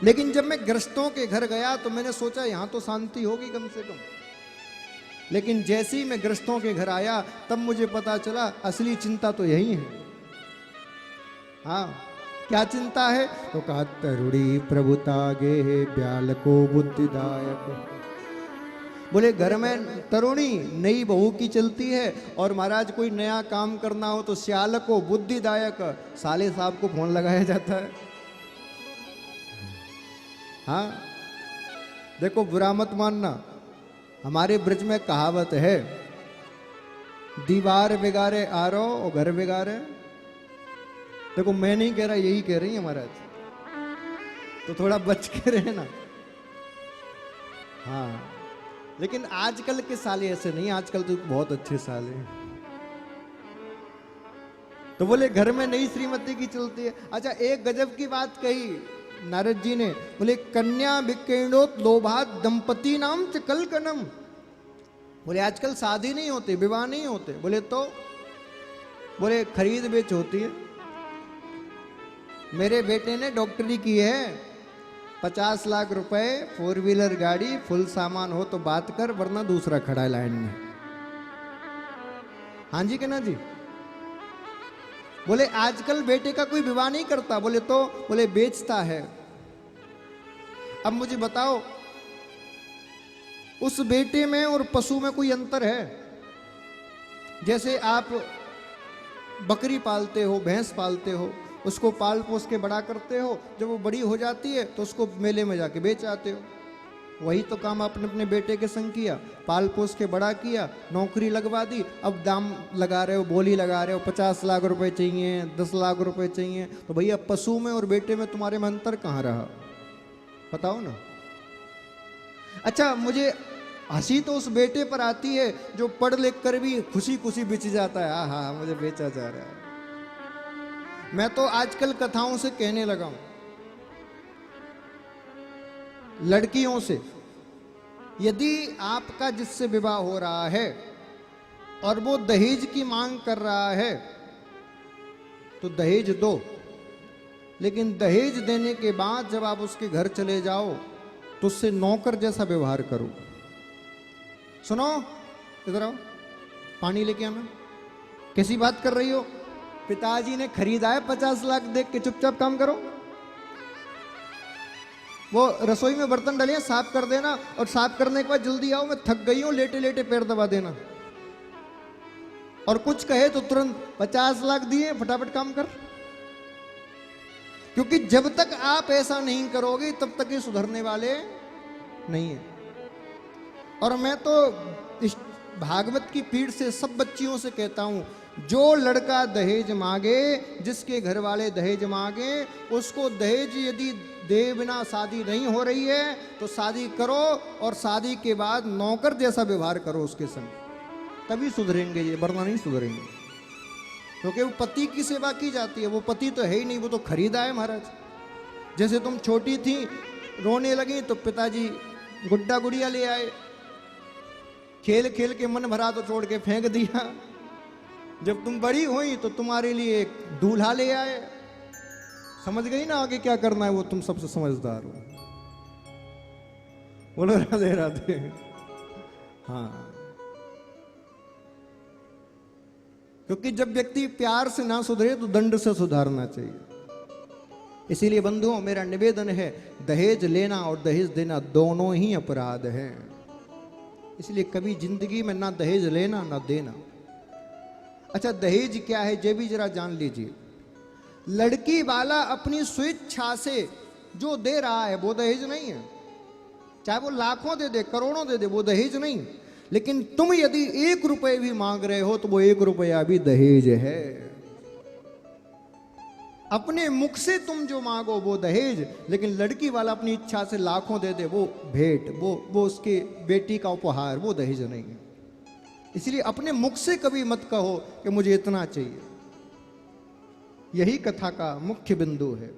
लेकिन जब मैं ग्रस्तों के घर गया तो मैंने सोचा यहां तो शांति होगी कम से कम। लेकिन जैसे ही मैं ग्रस्तों के घर आया तब मुझे पता चला असली चिंता तो यही है। हाँ, क्या चिंता है? तो कहा तरुणी प्रभुता गे ब्याल को बुद्धिदायक। बोले घर में तरुणी नई बहू की चलती है और महाराज कोई नया काम करना हो तो श्याल को बुद्धिदायक साले साहब को फोन लगाया जाता है। हाँ, देखो बुरा मत मानना, हमारे ब्रज में कहावत है, दीवार बिगाड़े आरो और घर बिगाड़े। देखो मैं नहीं कह रहा, यही कह रही है महाराज, तो थोड़ा बच के रहे ना। हाँ, लेकिन आजकल के साले ऐसे नहीं, आजकल तो बहुत अच्छे साले हैं। तो बोले घर में नई श्रीमती की चलती है। अच्छा, एक गजब की बात कही नारद जी ने, बोले कन्या विकीर्णोत लोभात दंपति नाम च कलकनम। बोले आजकल शादी नहीं होती, विवाह नहीं होते। बोले तो? बोले खरीद बेच होती है। मेरे बेटे ने डॉक्टरी की है, 50 लाख रुपए, 4 व्हीलर गाड़ी, फुल सामान हो तो बात कर, वरना दूसरा खड़ा है लाइन में। हाँ जी, कहना जी। बोले आजकल बेटे का कोई विवाह नहीं करता। बोले तो? बोले बेचता है। अब मुझे बताओ, उस बेटे में और पशु में कोई अंतर है? जैसे आप बकरी पालते हो, भैंस पालते हो, उसको पाल पोस के बड़ा करते हो, जब वो बड़ी हो जाती है तो उसको मेले में जाके बेच आते हो। वही तो काम आपने अपने बेटे के संग किया, पाल पोस के बड़ा किया, नौकरी लगवा दी, अब दाम लगा रहे हो, बोली लगा रहे हो, 50 लाख रुपए चाहिए, 10 लाख रुपए चाहिए। तो भैया पशु में और बेटे में तुम्हारे में अंतर कहाँ रहा? बताओ ना। अच्छा, मुझे हंसी तो उस बेटे पर आती है जो पढ़ लिख कर भी खुशी खुशी बेच जाता है। हाँ, मुझे बेचा जा रहा है। मैं तो आजकल कथाओं से कहने लगा हूं, लड़कियों से, यदि आपका जिससे विवाह हो रहा है और वो दहेज की मांग कर रहा है तो दहेज दो, लेकिन दहेज देने के बाद जब आप उसके घर चले जाओ तो उससे नौकर जैसा व्यवहार करो। सुनो, इधर आओ, पानी लेके आना। कैसी बात कर रही हो? पिताजी ने खरीदा है 50 लाख देख के, चुपचाप काम करो। वो रसोई में बर्तन डले हैं, साफ कर देना, और साफ करने के बाद जल्दी आओ, मैं थक गई हूं, लेटे लेटे पैर दबा देना। और कुछ कहे तो तुरंत 50 लाख दिए, फटाफट काम कर। क्योंकि जब तक आप ऐसा नहीं करोगे तब तक ये सुधरने वाले नहीं है। और मैं तो इस भागवत की पीठ से सब बच्चियों से कहता हूं, जो लड़का दहेज मांगे, जिसके घर वाले दहेज मांगे, उसको दहेज यदि दे बिना शादी नहीं हो रही है तो शादी करो, और शादी के बाद नौकर जैसा व्यवहार करो उसके संग, तभी सुधरेंगे ये, वरना नहीं सुधरेंगे। क्योंकि वो पति की सेवा की जाती है, वो पति तो है ही नहीं, वो तो खरीदा है महाराज। जैसे तुम छोटी थी, रोने लगी तो पिताजी गुड्डा गुड़िया ले आए, खेल खेल के मन भरा तो छोड़ के फेंक दिया। जब तुम बड़ी हुई तो तुम्हारे लिए एक दूल्हा ले आए। समझ गई ना आगे क्या करना है? वो तुम सबसे समझदार हो। बोलो राधे राधे। हाँ, क्योंकि जब व्यक्ति प्यार से ना सुधरे तो दंड से सुधारना चाहिए। इसीलिए बंधुओं, मेरा निवेदन है, दहेज लेना और दहेज देना दोनों ही अपराध हैं। इसलिए कभी जिंदगी में ना दहेज लेना ना देना। अच्छा, दहेज क्या है ये भी जरा जान लीजिए। लड़की वाला अपनी स्वेच्छा से जो दे रहा है वो दहेज नहीं है। चाहे वो लाखों दे दे, करोड़ों दे दे, वो दहेज नहीं। लेकिन तुम यदि 1 रुपए भी मांग रहे हो तो वो 1 रुपया भी दहेज है। अपने मुख से तुम जो मांगो वो दहेज, लेकिन लड़की वाला अपनी इच्छा से लाखों दे दे, वो भेंट, वो उसके बेटी का उपहार, वो दहेज नहीं है। इसलिए अपने मुख से कभी मत कहो कि मुझे इतना चाहिए। यही कथा का मुख्य बिंदु है।